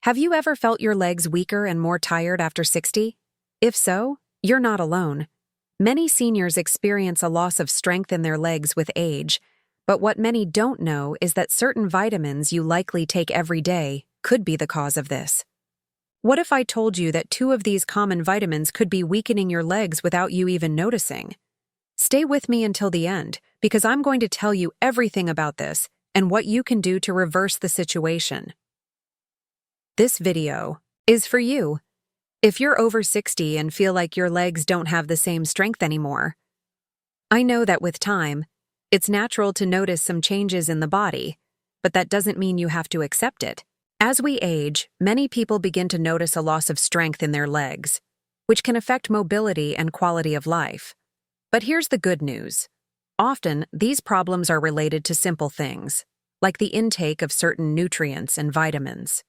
Have you ever felt your legs weaker and more tired after 60? If so, you're not alone. Many seniors experience a loss of strength in their legs with age, but what many don't know is that certain vitamins you likely take every day could be the cause of this. What if I told you that 2 of these common vitamins could be weakening your legs without you even noticing? Stay with me until the end, because I'm going to tell you everything about this and what you can do to reverse the situation. This video is for you. If you're over 60 and feel like your legs don't have the same strength anymore. I know that with time, it's natural to notice some changes in the body, but that doesn't mean you have to accept it. As we age, many people begin to notice a loss of strength in their legs, which can affect mobility and quality of life. But here's the good news. Often, these problems are related to simple things, like the intake of certain nutrients and vitamins.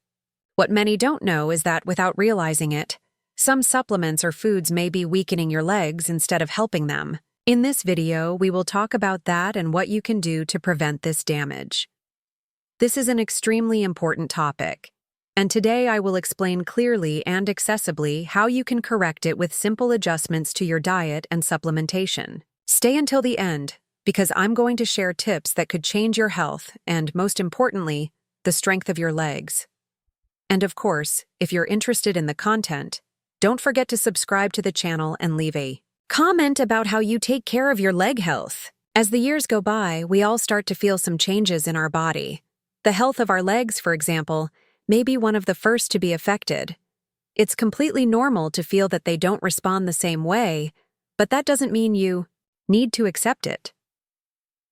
What many don't know is that without realizing it, some supplements or foods may be weakening your legs instead of helping them. In this video, we will talk about that and what you can do to prevent this damage. This is an extremely important topic, and today I will explain clearly and accessibly how you can correct it with simple adjustments to your diet and supplementation. Stay until the end, because I'm going to share tips that could change your health and, most importantly, the strength of your legs. And of course, if you're interested in the content, don't forget to subscribe to the channel and leave a comment about how you take care of your leg health. As the years go by, we all start to feel some changes in our body. The health of our legs, for example, may be one of the first to be affected. It's completely normal to feel that they don't respond the same way, but that doesn't mean you need to accept it.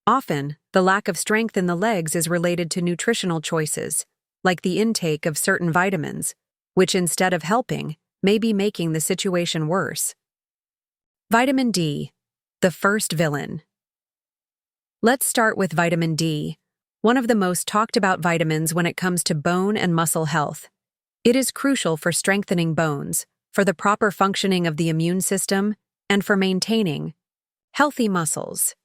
Often, the lack of strength in the legs is related to nutritional choices, like the intake of certain vitamins, which instead of helping, may be making the situation worse. Vitamin D, the first villain. Let's start with vitamin D, one of the most talked about vitamins when it comes to bone and muscle health. It is crucial for strengthening bones, for the proper functioning of the immune system, and for maintaining healthy muscles.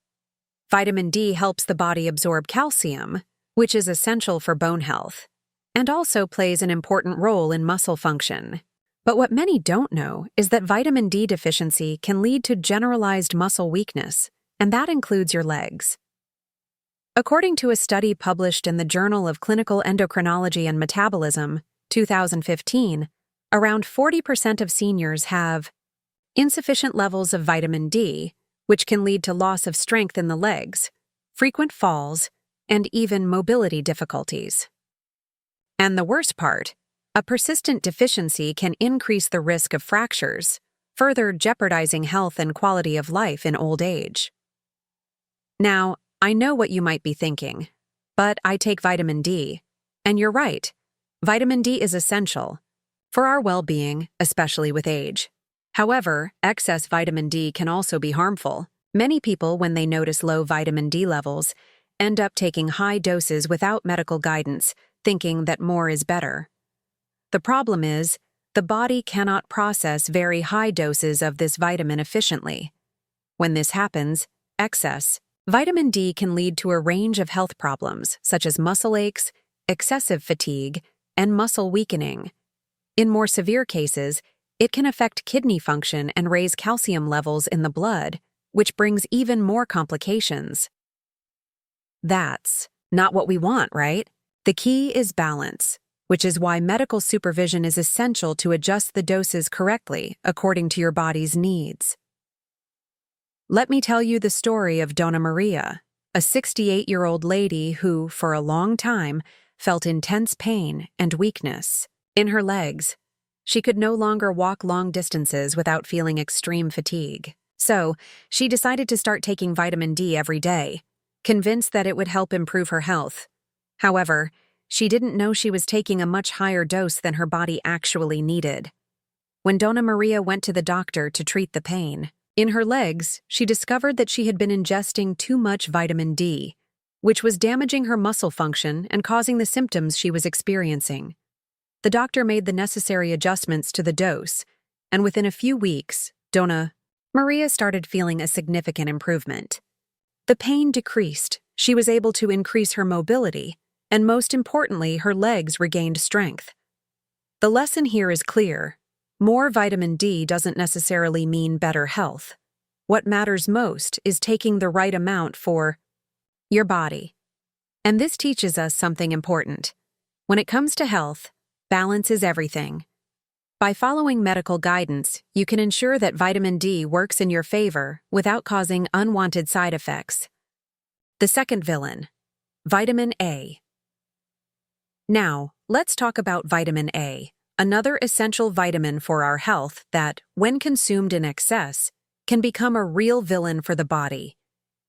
Vitamin D helps the body absorb calcium, which is essential for bone health, and also plays an important role in muscle function. But what many don't know is that vitamin D deficiency can lead to generalized muscle weakness, and that includes your legs. According to a study published in the Journal of Clinical Endocrinology and Metabolism, 2015, around 40% of seniors have insufficient levels of vitamin D, which can lead to loss of strength in the legs, frequent falls, and even mobility difficulties. And the worst part, a persistent deficiency can increase the risk of fractures, further jeopardizing health and quality of life in old age. Now, I know what you might be thinking, but I take vitamin D, and you're right. Vitamin D is essential for our well-being, especially with age. However, excess vitamin D can also be harmful. Many people, when they notice low vitamin D levels, end up taking high doses without medical guidance, thinking that more is better. The problem is, the body cannot process very high doses of this vitamin efficiently. When this happens, excess vitamin D can lead to a range of health problems, such as muscle aches, excessive fatigue, and muscle weakening. In more severe cases, it can affect kidney function and raise calcium levels in the blood, which brings even more complications. That's not what we want, right? The key is balance, which is why medical supervision is essential to adjust the doses correctly according to your body's needs. Let me tell you the story of Donna Maria, a 68-year-old lady who, for a long time, felt intense pain and weakness in her legs. She could no longer walk long distances without feeling extreme fatigue. So, she decided to start taking vitamin D every day, convinced that it would help improve her health. However, she didn't know she was taking a much higher dose than her body actually needed. When Donna Maria went to the doctor to treat the pain in her legs, she discovered that she had been ingesting too much vitamin D, which was damaging her muscle function and causing the symptoms she was experiencing. The doctor made the necessary adjustments to the dose, and within a few weeks, Donna Maria started feeling a significant improvement. The pain decreased, she was able to increase her mobility, and most importantly, her legs regained strength. The lesson here is clear. More vitamin D doesn't necessarily mean better health. What matters most is taking the right amount for your body. And this teaches us something important. When it comes to health, balance is everything. By following medical guidance, you can ensure that vitamin D works in your favor without causing unwanted side effects. The second villain, vitamin A. Now, let's talk about vitamin A, another essential vitamin for our health that, when consumed in excess, can become a real villain for the body.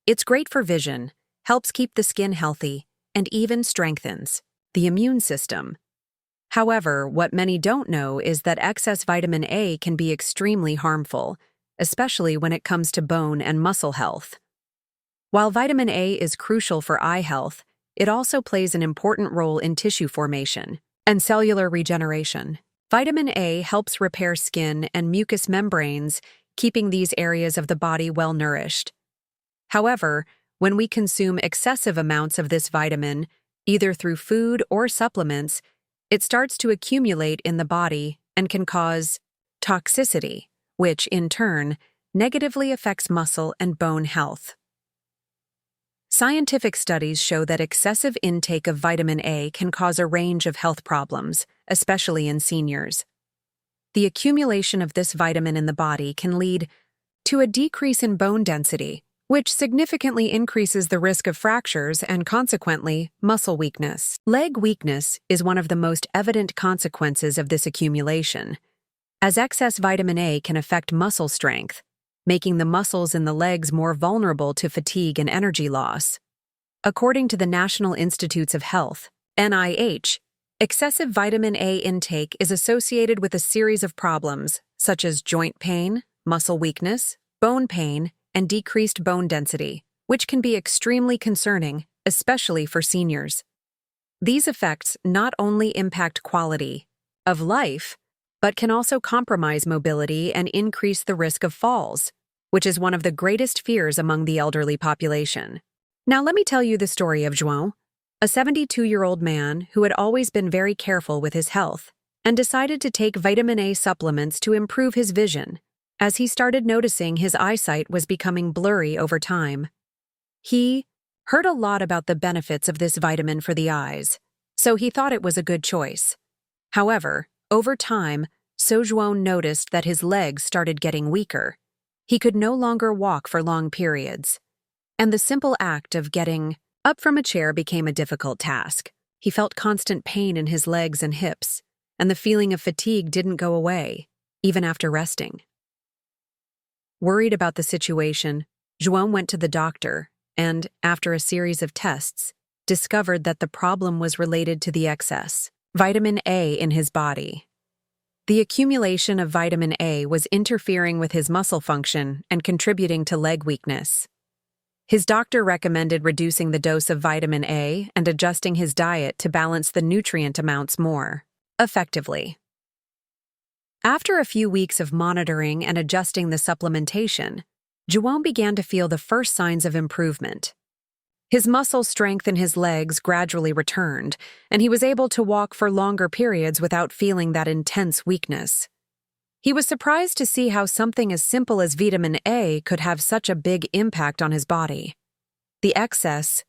It's great for vision, helps keep the skin healthy, and even strengthens the immune system. However, what many don't know is that excess vitamin A can be extremely harmful, especially when it comes to bone and muscle health. While vitamin A is crucial for eye health, it also plays an important role in tissue formation and cellular regeneration. Vitamin A helps repair skin and mucous membranes, keeping these areas of the body well nourished. However, when we consume excessive amounts of this vitamin, either through food or supplements, it starts to accumulate in the body and can cause toxicity, which, in turn, negatively affects muscle and bone health. Scientific studies show that excessive intake of vitamin A can cause a range of health problems, especially in seniors. The accumulation of this vitamin in the body can lead to a decrease in bone density, which significantly increases the risk of fractures and, consequently, muscle weakness. Leg weakness is one of the most evident consequences of this accumulation, as excess vitamin A can affect muscle strength, making the muscles in the legs more vulnerable to fatigue and energy loss. According to the National Institutes of Health, NIH, excessive vitamin A intake is associated with a series of problems such as joint pain, muscle weakness, bone pain, and decreased bone density, which can be extremely concerning, especially for seniors. These effects not only impact quality of life, but can also compromise mobility and increase the risk of falls, which is one of the greatest fears among the elderly population. Now let me tell you the story of João, a 72-year-old man who had always been very careful with his health and decided to take vitamin A supplements to improve his vision, as he started noticing his eyesight was becoming blurry over time. He heard a lot about the benefits of this vitamin for the eyes, so he thought it was a good choice. However, over time, João noticed that his legs started getting weaker. He could no longer walk for long periods, and the simple act of getting up from a chair became a difficult task. He felt constant pain in his legs and hips, and the feeling of fatigue didn't go away, even after resting. Worried about the situation, João went to the doctor and, after a series of tests, discovered that the problem was related to the excess vitamin A in his body. The accumulation of vitamin A was interfering with his muscle function and contributing to leg weakness. His doctor recommended reducing the dose of vitamin A and adjusting his diet to balance the nutrient amounts more effectively. After a few weeks of monitoring and adjusting the supplementation, João began to feel the first signs of improvement. His muscle strength in his legs gradually returned, and he was able to walk for longer periods without feeling that intense weakness. He was surprised to see how something as simple as vitamin A could have such a big impact on his body. The excess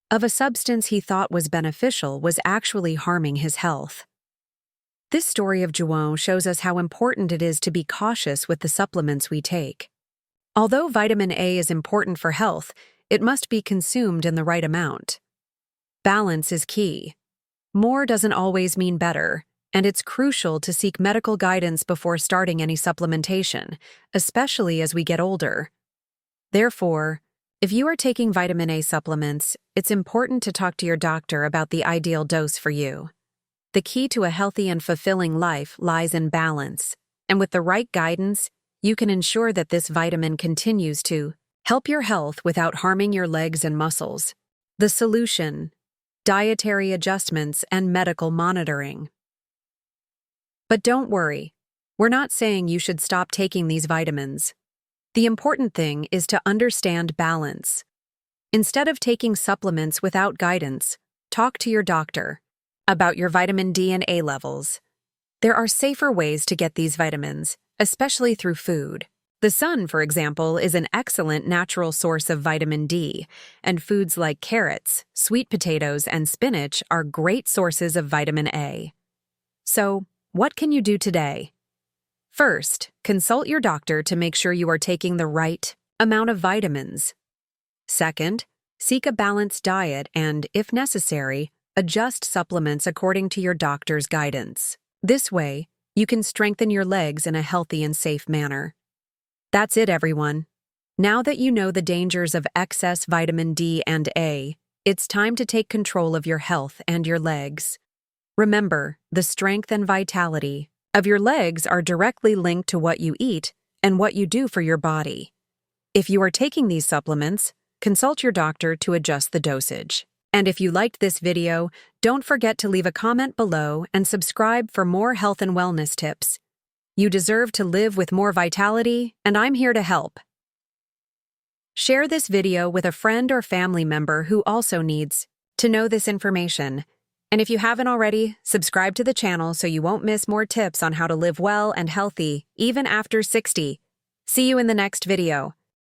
of a substance he thought was beneficial was actually harming his health. This story of João shows us how important it is to be cautious with the supplements we take. Although vitamin A is important for health, it must be consumed in the right amount. Balance is key. More doesn't always mean better, and it's crucial to seek medical guidance before starting any supplementation, especially as we get older. Therefore, if you are taking vitamin A supplements, it's important to talk to your doctor about the ideal dose for you. The key to a healthy and fulfilling life lies in balance, and with the right guidance, you can ensure that this vitamin continues to help your health without harming your legs and muscles. The solution: dietary adjustments and medical monitoring. But don't worry, we're not saying you should stop taking these vitamins. The important thing is to understand balance. Instead of taking supplements without guidance, talk to your doctor about your vitamin D and A levels. There are safer ways to get these vitamins, especially through food. The sun, for example, is an excellent natural source of vitamin D, and foods like carrots, sweet potatoes, and spinach are great sources of vitamin A. So, what can you do today? First, consult your doctor to make sure you are taking the right amount of vitamins. Second, seek a balanced diet and, if necessary, adjust supplements according to your doctor's guidance. This way, you can strengthen your legs in a healthy and safe manner. That's it, everyone. Now that you know the dangers of excess vitamin D and A, it's time to take control of your health and your legs. Remember, the strength and vitality of your legs are directly linked to what you eat and what you do for your body. If you are taking these supplements, consult your doctor to adjust the dosage. And if you liked this video, don't forget to leave a comment below and subscribe for more health and wellness tips. You deserve to live with more vitality, and I'm here to help. Share this video with a friend or family member who also needs to know this information. And if you haven't already, subscribe to the channel so you won't miss more tips on how to live well and healthy, even after 60. See you in the next video.